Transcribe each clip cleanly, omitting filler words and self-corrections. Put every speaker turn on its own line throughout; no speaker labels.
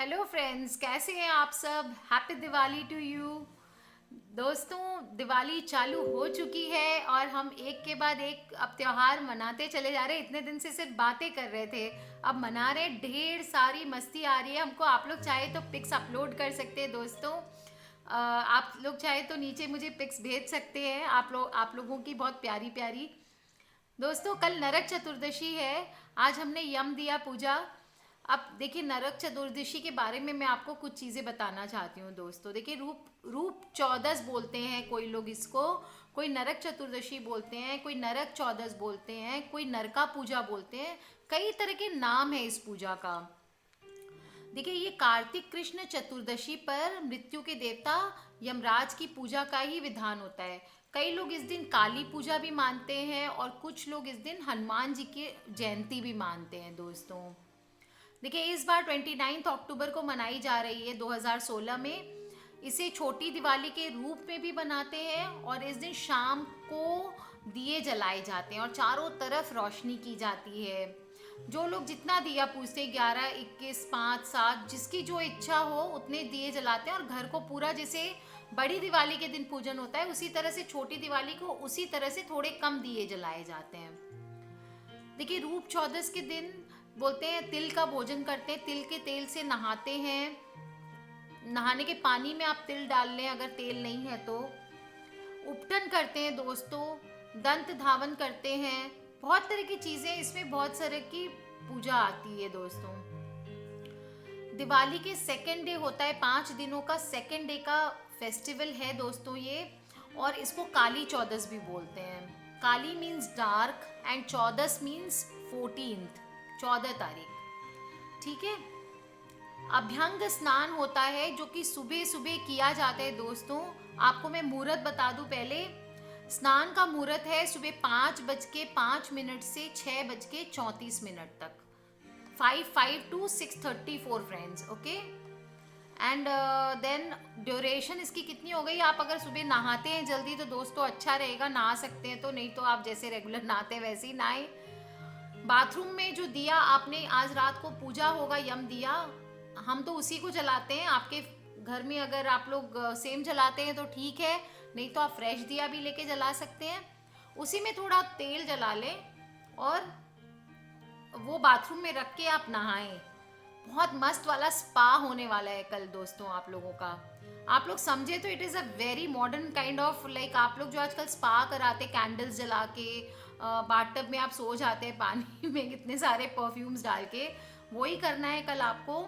Hello friends, कैसे हैं आप सब। Happy Diwali to you. दोस्तों, दिवाली चालू हो चुकी है और हम एक के बाद एक अब त्योहार मनाते चले जा रहे हैं। इतने दिन से सिर्फ बातें कर रहे थे, अब मना रहे हैं। ढेर सारी मस्ती आ रही है हमको। आप लोग चाहे तो पिक्स अपलोड कर सकते हैं दोस्तों। आप लोग चाहे तो नीचे मुझे पिक्स भेज सकते हैं। आप लोगों की बहुत प्यारी प्यारी। दोस्तों, कल नरक चतुर्दशी है। आज हमने यम दिया पूजा। अब देखिए, नरक चतुर्दशी के बारे में मैं आपको कुछ चीज़ें बताना चाहती हूँ दोस्तों। देखिए, रूप रूप चौदस बोलते हैं कोई लोग इसको। कोई नरक चतुर्दशी बोलते हैं, कोई नरक चौदस बोलते हैं, कोई नरका पूजा बोलते हैं। कई तरह के नाम है इस पूजा का। देखिए, ये कार्तिक कृष्ण चतुर्दशी पर मृत्यु के देवता यमराज की पूजा का ही विधान होता है। कई लोग इस दिन काली पूजा भी मानते हैं और कुछ लोग इस दिन हनुमान जी की जयंती भी मानते हैं दोस्तों। देखिए, इस बार 29 अक्टूबर को मनाई जा रही है 2016 में। इसे छोटी दिवाली के रूप में भी बनाते हैं और इस दिन शाम को दिए जलाए जाते हैं और चारों तरफ रोशनी की जाती है। जो लोग जितना दिया पूजते, 11, 21, 5, 7, जिसकी जो इच्छा हो उतने दिए जलाते हैं और घर को पूरा, जैसे बड़ी दिवाली के दिन पूजन होता है उसी तरह से छोटी दिवाली को उसी तरह से थोड़े कम दिए जलाए जाते हैं। देखिए, रूप चौदस के दिन बोलते हैं तिल का भोजन करते हैं, तिल के तेल से नहाते हैं। नहाने के पानी में आप तिल डाल लें अगर तेल नहीं है तो। उपटन करते हैं दोस्तों, दंत धावन करते हैं। बहुत तरह की चीजें, इसमें बहुत तरह की पूजा आती है दोस्तों। दिवाली के सेकेंड डे होता है, 5 दिनों का सेकेंड डे का फेस्टिवल है दोस्तों ये। और इसको काली चौदस भी बोलते हैं। काली मीन्स डार्क एंड चौदस मीन्स 14th, 14 तारीख। ठीक है। अभ्यंग स्नान होता है जो कि सुबह सुबह किया जाता है दोस्तों। आपको मैं मुहूर्त बता दूं पहले। स्नान का मुहूर्त है सुबह 5:05 से 6:34 तक। 5:05 to 6:34 friends, okay. And then duration इसकी कितनी हो गई। आप अगर सुबह नहाते हैं जल्दी तो दोस्तों अच्छा रहेगा, नहा सकते हैं तो, नहीं तो आप जैसे रेगुलर नहाते हैं वैसे ही नहाए। बाथरूम में जो दिया आपने आज रात को पूजा होगा यम दिया, हम तो उसी को जलाते हैं। आपके घर में अगर आप लोग सेम जलाते हैं तो ठीक है, नहीं तो आप फ्रेश दिया भी लेके जला सकते हैं। उसी में थोड़ा तेल जला लें और वो बाथरूम में रख के आप नहाएं। बहुत मस्त वाला स्पा होने वाला है कल दोस्तों आप लोगों का। आप लोग समझे तो it is a very modern kind of, like आप लोग जो आजकल स्पा कराते, कैंडल्स जला के बाथटब में आप सो जाते हैं पानी में कितने सारे परफ्यूम्स डाल के, वही करना है कल आपको।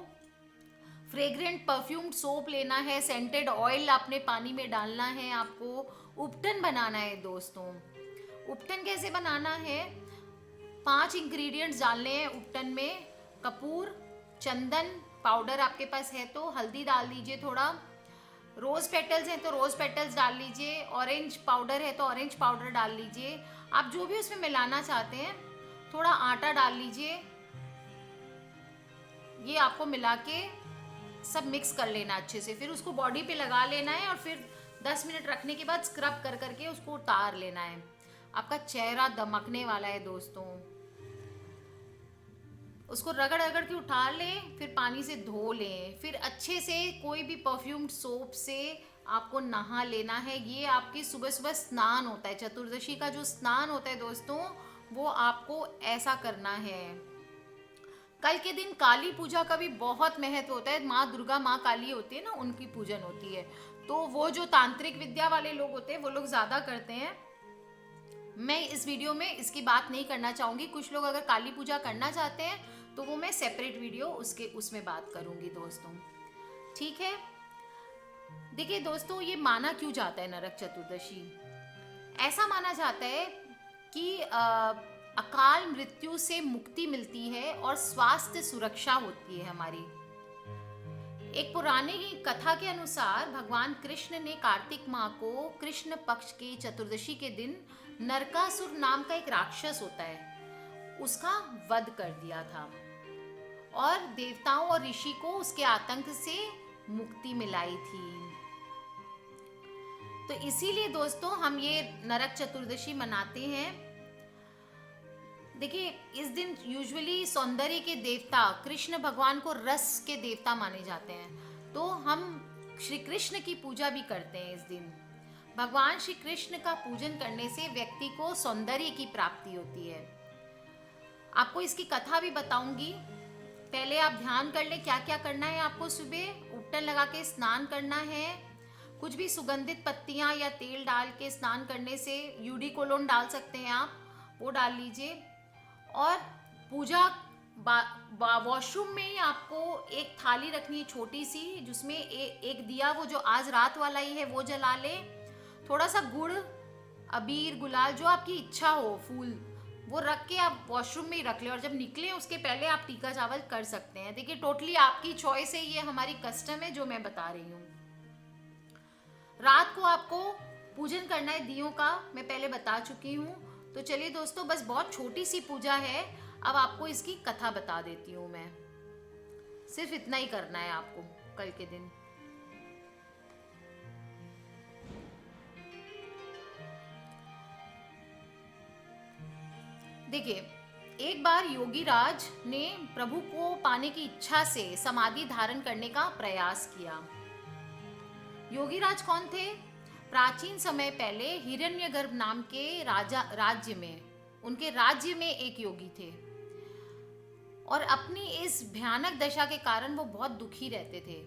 फ्रेग्रेंट परफ्यूम्ड सोप लेना है, सेंटेड ऑयल अपने पानी में डालना है आपको। उपटन बनाना है दोस्तों। उपटन कैसे बनाना है। 5 इंग्रेडिएंट्स डालने हैं उपटन में। कपूर, चंदन पाउडर आपके पास है तो, हल्दी डाल दीजिए थोड़ा। रोज़ पेटल्स हैं तो रोज़ पेटल्स डाल लीजिए। ऑरेंज पाउडर है तो ऑरेंज पाउडर डाल लीजिए। आप जो भी उसमें मिलाना चाहते हैं। थोड़ा आटा डाल लीजिए। ये आपको मिला के सब मिक्स कर लेना अच्छे से। फिर उसको बॉडी पे लगा लेना है और फिर 10 मिनट रखने के बाद स्क्रब कर करके उसको उतार लेना है। आपका चेहरा दमकने वाला है दोस्तों। उसको रगड़ रगड़ के उठा लें, फिर पानी से धो लें, फिर अच्छे से कोई भी परफ्यूम्ड सोप से आपको नहा लेना है। ये आपकी सुबह सुबह स्नान होता है, चतुर्दशी का जो स्नान होता है दोस्तों, वो आपको ऐसा करना है। कल के दिन काली पूजा का भी बहुत महत्व होता है। माँ दुर्गा, माँ काली होती है ना, उनकी पूजन होती है। तो वो जो तांत्रिक विद्या वाले लोग होते हैं वो लोग ज़्यादा करते हैं। मैं इस वीडियो में इसकी बात नहीं करना चाहूँगी। कुछ लोग अगर काली पूजा करना चाहते हैं तो वो मैं सेपरेट वीडियो उसमें बात करूँगी दोस्तों। ठीक है। देखिए दोस्तों, ये माना क्यों जाता है नरक चतुर्दशी। ऐसा माना जाता है कि अकाल मृत्यु से मुक्ति मिलती है और स्वास्थ्य सुरक्षा होती है हमारी। एक पुरानी कथा के अनुसार भगवान कृष्ण ने कार्तिक माह को कृष्ण पक्ष के चतुर्दशी के दिन नरकासुर नाम का एक राक्षस होता है, उसका वध कर दिया था और देवताओं और ऋषि को उसके आतंक से मुक्ति मिलाई थी। तो इसीलिए दोस्तों हम ये नरक चतुर्दशी मनाते हैं। देखिए, इस दिन यूजुअली सौंदर्य के देवता कृष्ण भगवान को रस के देवता माने जाते हैं, तो हम श्री कृष्ण की पूजा भी करते हैं इस दिन। भगवान श्री कृष्ण का पूजन करने से व्यक्ति को सौंदर्य की प्राप्ति होती है। आपको इसकी कथा भी बताऊंगी। पहले आप ध्यान कर ले क्या क्या करना है आपको। सुबह उपटन लगा के स्नान करना है। कुछ भी सुगंधित पत्तियां या तेल डाल के स्नान करने से, यूडिकोलोन डाल सकते हैं आप, वो डाल लीजिए। और पूजा वॉशरूम में ही आपको एक थाली रखनी है छोटी सी, जिसमें एक दिया, वो जो आज रात वाला ही है वो जला ले। थोड़ा सा गुड़, अबीर, गुलाल, जो आपकी इच्छा हो, फूल, वो रख के आप वॉशरूम में ही रख ले। और जब निकले उसके पहले आप टीका चावल कर सकते हैं। देखिए, टोटली आपकी चॉइस है, ये हमारी कस्टम है जो मैं बता रही हूँ। रात को आपको पूजन करना है दियों का, मैं पहले बता चुकी हूँ। तो चलिए दोस्तों, बस बहुत छोटी सी पूजा है, अब आपको इसकी कथा बता देती हूँ मैं। सिर्फ इतना ही करना है आपको कल के दिन। देखिए, एक बार योगीराज ने प्रभु को पाने की इच्छा से समाधि धारण करने का प्रयास किया। योगीराज कौन थे? प्राचीन समय पहले हिरण्यगर्भ नाम के राज्य में, उनके राज्य में एक योगी थे, और अपनी इस भयानक दशा के कारण वो बहुत दुखी रहते थे।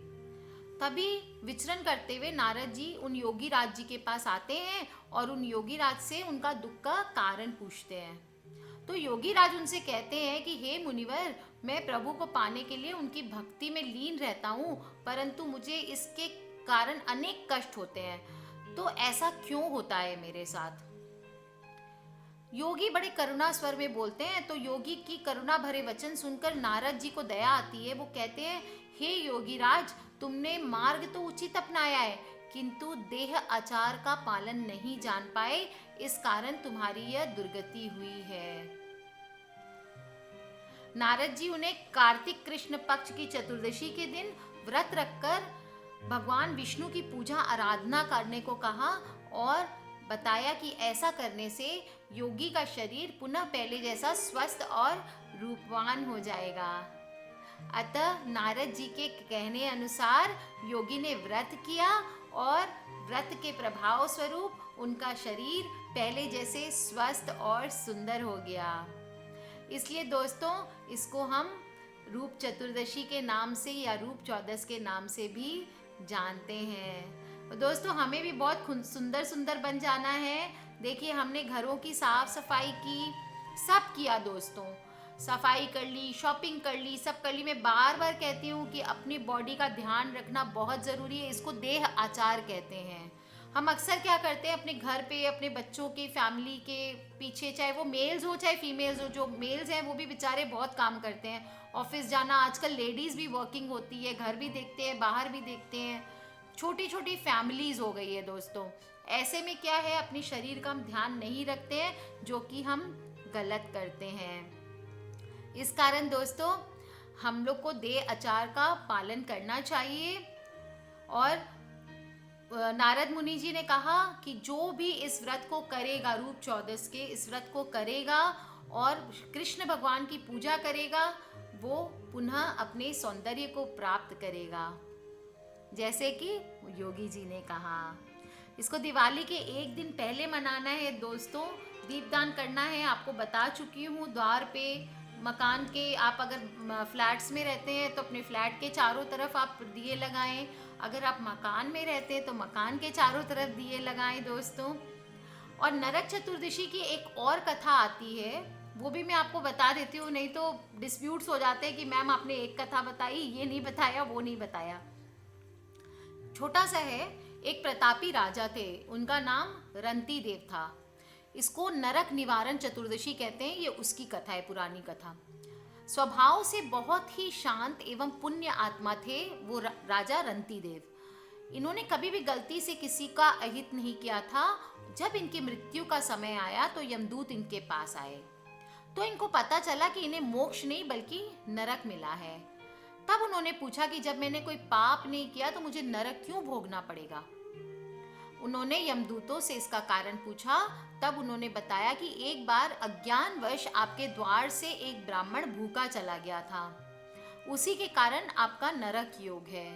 तभी विचरण करते हुए नारद जी उन योगी राज जी के पास आते हैं और उन योगी राज से उनका दुख का कारण पूछते हैं। तो योगी राज उनसे कहते हैं कि हे मुनिवर, मैं प्रभु को पाने के लिए उनकी भक्ति में लीन रहता हूँ, परंतु मुझे इसके कारण अनेक कष्ट होते हैं, तो ऐसा क्यों होता है मेरे साथ? योगी बड़े करुणा स्वर में बोलते हैं। तो योगी की करुणा भरे वचन सुनकर नारद जी को दया आती है। वो कहते हैं, हे योगीराज, तुमने मार्ग तो उचित अपनाया है, किंतु देह आचार का पालन नहीं जान पाए, इस कारण तुम्हारी यह दुर्गति हुई है। नारद जी उन्हें कार्तिक कृष्ण पक्ष की चतुर्दशी के दिन व्रत रखकर भगवान विष्णु की पूजा आराधना करने को कहा और बताया कि ऐसा करने से योगी का शरीर पुनः पहले जैसा स्वस्थ और रूपवान हो जाएगा। अतः नारद जी के कहने अनुसार योगी ने व्रत किया और व्रत के प्रभाव स्वरूप उनका शरीर पहले जैसे स्वस्थ और सुंदर हो गया। इसलिए दोस्तों, इसको हम रूप चतुर्दशी के नाम से या रूप चौदस के नाम से भी जानते हैं। दोस्तों, हमें भी बहुत सुंदर सुंदर बन जाना है। देखिए, हमने घरों की साफ सफाई की, सब किया दोस्तों, सफाई कर ली, शॉपिंग कर ली, सब कर ली। मैं बार बार कहती हूँ कि अपनी बॉडी का ध्यान रखना बहुत ज़रूरी है। इसको देह आचार कहते हैं। हम अक्सर क्या करते हैं, अपने घर पे अपने बच्चों के, फैमिली के पीछे, चाहे वो मेल्स हो चाहे फीमेल्स हो, जो मेल्स हैं वो भी बेचारे बहुत काम करते हैं, ऑफिस जाना, आजकल लेडीज़ भी वर्किंग होती है, घर भी देखते हैं, बाहर भी देखते हैं, छोटी छोटी फैमिलीज हो गई है दोस्तों। ऐसे में क्या है, अपने शरीर का हम ध्यान नहीं रखते हैं, जो कि हम गलत करते हैं। इस कारण दोस्तों, हम लोग को देह आचार का पालन करना चाहिए। और नारद मुनि जी ने कहा कि जो भी इस व्रत को करेगा, रूप चौदस के इस व्रत को करेगा और कृष्ण भगवान की पूजा करेगा, वो पुनः अपने सौंदर्य को प्राप्त करेगा, जैसे कि योगी जी ने कहा। इसको दिवाली के एक दिन पहले मनाना है दोस्तों। दीपदान करना है, आपको बता चुकी हूँ। द्वार पे, मकान के, आप अगर फ्लैट्स में रहते हैं तो अपने फ्लैट के चारों तरफ आप दिए लगाएं। अगर आप मकान में रहते हैं तो मकान के चारों तरफ दिए लगाएं दोस्तों। और नरक चतुर्दशी की एक और कथा आती है, वो भी मैं आपको बता देती हूँ, नहीं तो डिस्प्यूट्स हो जाते हैं कि मैम आपने एक कथा बताई, ये नहीं बताया, वो नहीं बताया। छोटा सा है, एक प्रतापी राजा थे, उनका नाम रंती देव था। इसको नरक निवारण चतुर्दशी कहते हैं, ये उसकी कथा है, पुरानी कथा। स्वभाव से बहुत ही शांत एवं पुण्य आत्मा थे वो राजा रंती देव। इन्होंने कभी भी गलती से किसी का अहित नहीं किया था। जब इनकी मृत्यु का समय आया तो यमदूत इनके पास आए, तो इनको पता चला कि इन्हें मोक्ष नहीं बल्कि नरक मिला है। तब उन्होंने पूछा कि जब मैंने कोई पाप नहीं किया तो मुझे नरक क्यों भोगना पड़ेगा। उन्होंने यमदूतों से इसका कारण पूछा। तब उन्होंने बताया कि एक बार अज्ञानवश आपके द्वार से एक ब्राह्मण भूखा चला गया था, उसी के कारण आपका नरक योग है।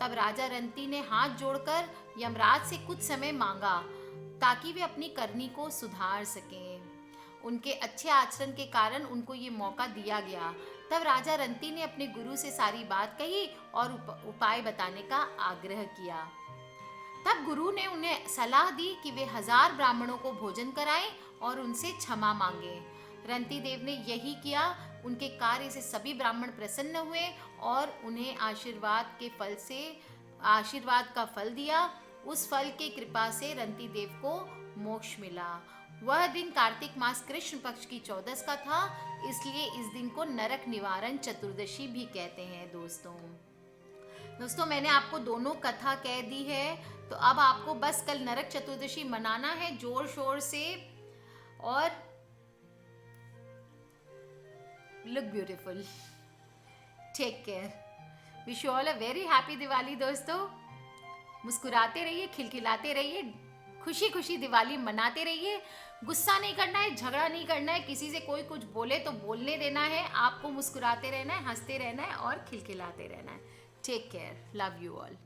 तब राजा रंती ने हाथ जोड़कर यमराज से कुछ समय मांगा ताकि वे अपनी करनी को सुधार सकें। उनके अच्छे आचरण के कारण उनको ये मौका दिया गया। तब राजा रंती ने अपने गुरु से सारी बात कही और उपाय बताने का आग्रह किया। तब गुरु ने उन्हें सलाह दी कि वे 1000 ब्राह्मणों को भोजन कराएं और उनसे क्षमा मांगे। रंती देव ने यही किया। उनके कार्य से सभी ब्राह्मण प्रसन्न हुए और उन्हें आशीर्वाद का फल दिया। उस फल के कृपा से रंती देव को मोक्ष मिला। वह दिन कार्तिक मास कृष्ण पक्ष की 14 का था, इसलिए इस दिन को नरक निवारण चतुर्दशी भी कहते हैं। दोस्तों मैंने आपको दोनों कथा कह दी है, तो अब आपको बस कल नरक चतुर्दशी मनाना है जोर शोर से और look beautiful. Take care. Wish you all a very happy Diwali दोस्तों। मुस्कुराते रहिए, खिलखिलाते रहिए, खुशी खुशी दिवाली मनाते रहिए। गुस्सा नहीं करना है, झगड़ा नहीं करना है, किसी से कोई कुछ बोले तो बोलने देना है। आपको मुस्कुराते रहना है, हंसते रहना है और खिलखिलाते रहना है। Take care. Love you all.